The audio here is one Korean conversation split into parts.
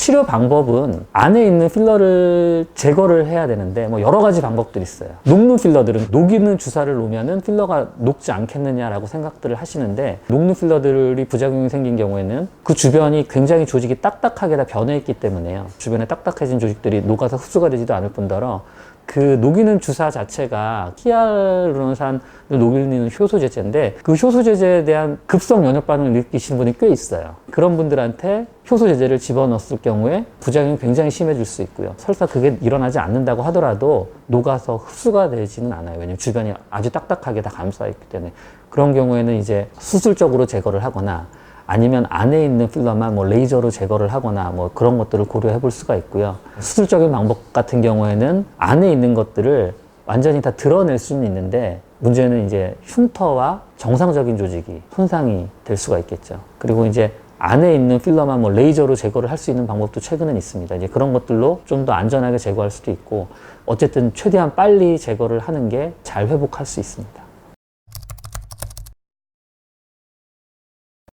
치료 방법은 안에 있는 필러를 제거를 해야 되는데 뭐 여러 가지 방법들이 있어요. 녹는 필러들은 녹이는 주사를 놓으면은 필러가 녹지 않겠느냐라고 생각들을 하시는데, 녹는 필러들이 부작용이 생긴 경우에는 그 주변이 굉장히 조직이 딱딱하게 다 변해 있기 때문에요. 주변에 딱딱해진 조직들이 녹아서 흡수가 되지도 않을 뿐더러 그 녹이는 주사 자체가 히알루론산을 녹이는 효소제제인데, 그 효소제제에 대한 급성 면역 반응을 느끼시는 분이 꽤 있어요. 그런 분들한테 효소제제를 집어넣었을 경우에 부작용이 굉장히 심해질 수 있고요. 설사 그게 일어나지 않는다고 하더라도 녹아서 흡수가 되지는 않아요. 왜냐면 주변이 아주 딱딱하게 다 감싸 있기 때문에. 그런 경우에는 이제 수술적으로 제거를 하거나, 아니면 안에 있는 필러만 뭐 레이저로 제거를 하거나 뭐 그런 것들을 고려해 볼 수가 있고요. 수술적인 방법 같은 경우에는 안에 있는 것들을 완전히 다 드러낼 수는 있는데, 문제는 이제 흉터와 정상적인 조직이 손상이 될 수가 있겠죠. 그리고 이제 안에 있는 필러만 뭐 레이저로 제거를 할 수 있는 방법도 최근엔 있습니다. 이제 그런 것들로 좀 더 안전하게 제거할 수도 있고, 어쨌든 최대한 빨리 제거를 하는 게 잘 회복할 수 있습니다.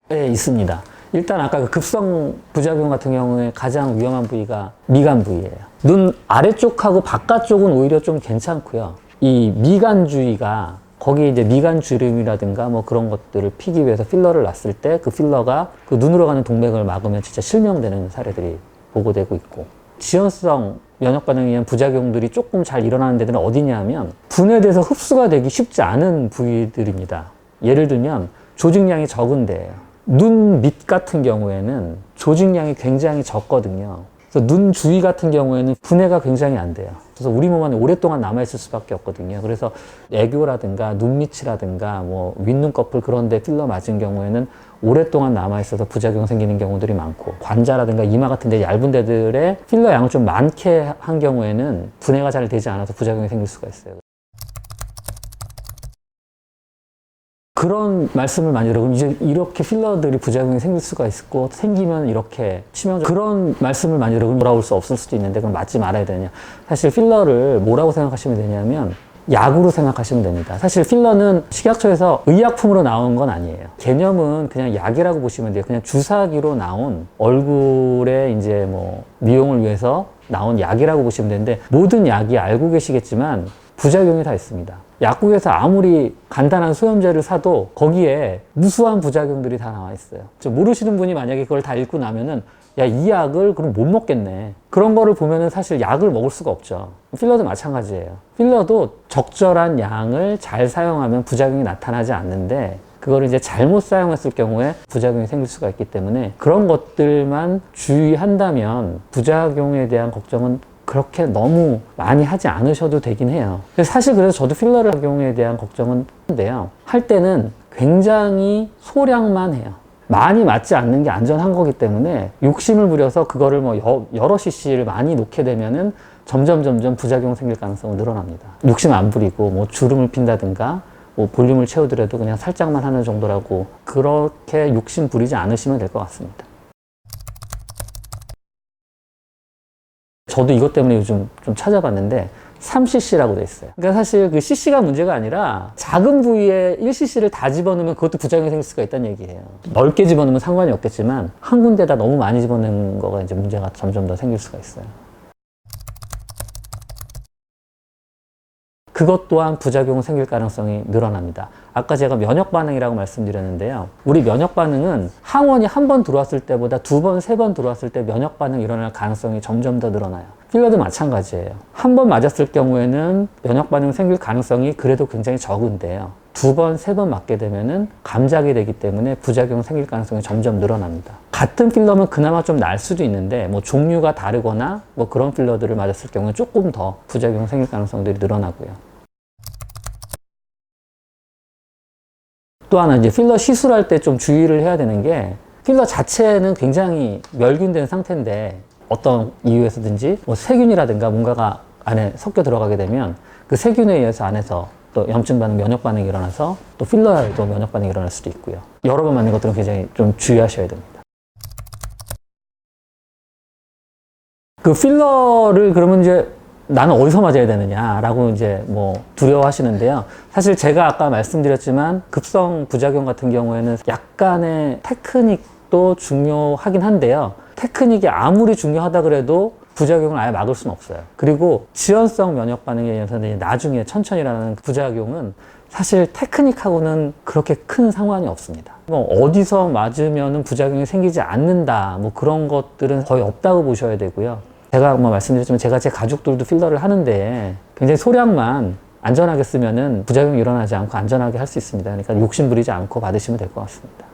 네, 있습니다. 일단 아까 그 급성 부작용 같은 경우에 가장 위험한 부위가 미간 부위예요. 눈 아래쪽하고 바깥쪽은 오히려 좀 괜찮고요. 이 미간 주위가, 거기에 이제 미간 주름이라든가 뭐 그런 것들을 피기 위해서 필러를 놨을 때 그 필러가 그 눈으로 가는 동맥을 막으면 진짜 실명되는 사례들이 보고되고 있고, 지연성 면역 반응에 의한 부작용들이 조금 잘 일어나는 데들은 어디냐면 분해돼서 흡수가 되기 쉽지 않은 부위들입니다. 예를 들면 조직량이 적은 데예요. 눈 밑 같은 경우에는 조직량이 굉장히 적거든요. 그래서 눈 주위 같은 경우에는 분해가 굉장히 안 돼요. 그래서 우리 몸 안에 오랫동안 남아있을 수밖에 없거든요. 그래서 애교라든가 눈 밑이라든가 뭐 윗눈꺼풀 그런 데 필러 맞은 경우에는 오랫동안 남아있어서 부작용 생기는 경우들이 많고, 관자라든가 이마 같은 데 얇은 데들에 필러 양을 좀 많게 한 경우에는 분해가 잘 되지 않아서 부작용이 생길 수가 있어요. 그런 말씀을 많이 들어요. 이제 이렇게 필러들이 부작용이 생길 수가 있고, 생기면 이렇게 치명적, 그런 말씀을 많이 들어요. 돌아올 수 없을 수도 있는데 그럼 맞지 말아야 되냐. 사실 필러를 뭐라고 생각하시면 되냐면 약으로 생각하시면 됩니다. 사실 필러는 식약처에서 의약품으로 나온 건 아니에요. 개념은 그냥 약이라고 보시면 돼요. 그냥 주사기로 나온, 얼굴에 이제 뭐 미용을 위해서 나온 약이라고 보시면 되는데, 모든 약이 알고 계시겠지만 부작용이 다 있습니다. 약국에서 아무리 간단한 소염제를 사도 거기에 무수한 부작용들이 다 나와 있어요. 모르시는 분이 만약에 그걸 다 읽고 나면은, 야, 이 약을 그럼 못 먹겠네. 그런 거를 보면은 사실 약을 먹을 수가 없죠. 필러도 마찬가지예요. 필러도 적절한 양을 잘 사용하면 부작용이 나타나지 않는데, 그거를 이제 잘못 사용했을 경우에 부작용이 생길 수가 있기 때문에 그런 것들만 주의한다면 부작용에 대한 걱정은 그렇게 너무 많이 하지 않으셔도 되긴 해요. 사실 그래서 저도 필러를 적용에 대한 걱정은 한데요. 할 때는 굉장히 소량만 해요. 많이 맞지 않는 게 안전한 거기 때문에 욕심을 부려서 그거를 뭐 여러 cc를 많이 놓게 되면은 점점 부작용 생길 가능성은 늘어납니다. 욕심 안 부리고 뭐 주름을 핀다든가 뭐 볼륨을 채우더라도 그냥 살짝만 하는 정도라고, 그렇게 욕심 부리지 않으시면 될 것 같습니다. 저도 이것 때문에 요즘 좀 찾아봤는데 3cc라고 돼 있어요. 그러니까 사실 그 cc가 문제가 아니라 작은 부위에 1cc를 다 집어넣으면 그것도 부작용이 생길 수가 있다는 얘기예요. 넓게 집어넣으면 상관이 없겠지만 한 군데다 너무 많이 집어넣는 거가 이제 문제가 점점 더 생길 수가 있어요. 그것 또한 부작용 생길 가능성이 늘어납니다. 아까 제가 면역 반응이라고 말씀드렸는데요. 우리 면역 반응은 항원이 한 번 들어왔을 때보다 2번, 3번 들어왔을 때 면역 반응이 일어날 가능성이 점점 더 늘어나요. 필러도 마찬가지예요. 한 번 맞았을 경우에는 면역 반응이 생길 가능성이 그래도 굉장히 적은데요. 2번, 3번 맞게 되면은 감작이 되기 때문에 부작용 생길 가능성이 점점 늘어납니다. 같은 필러면 그나마 좀 나을 수도 있는데, 뭐 종류가 다르거나 뭐 그런 필러들을 맞았을 경우에 조금 더 부작용 생길 가능성들이 늘어나고요. 또 하나, 이제 필러 시술할 때 좀 주의를 해야 되는 게, 필러 자체는 굉장히 멸균된 상태인데 어떤 이유에서든지 뭐 세균이라든가 뭔가가 안에 섞여 들어가게 되면 그 세균에 의해서 안에서 또 염증 반응, 면역 반응이 일어나서 또 필러에도 면역 반응이 일어날 수도 있고요. 여러 번 맞는 것들은 굉장히 좀 주의하셔야 됩니다. 그 필러를 그러면 이제 나는 어디서 맞아야 되느냐라고 이제 뭐 두려워하시는데요. 사실 제가 아까 말씀드렸지만 급성 부작용 같은 경우에는 약간의 테크닉도 중요하긴 한데요. 테크닉이 아무리 중요하다 그래도 부작용을 아예 막을 수는 없어요. 그리고 지연성 면역 반응에 의해서는 나중에 천천히 일어나는 부작용은 사실 테크닉하고는 그렇게 큰 상관이 없습니다. 뭐 어디서 맞으면 부작용이 생기지 않는다, 뭐 그런 것들은 거의 없다고 보셔야 되고요. 제가 뭐 말씀드렸지만 제가 제 가족들도 필러를 하는데 굉장히 소량만 안전하게 쓰면은 부작용이 일어나지 않고 안전하게 할 수 있습니다. 그러니까 욕심 부리지 않고 받으시면 될 것 같습니다.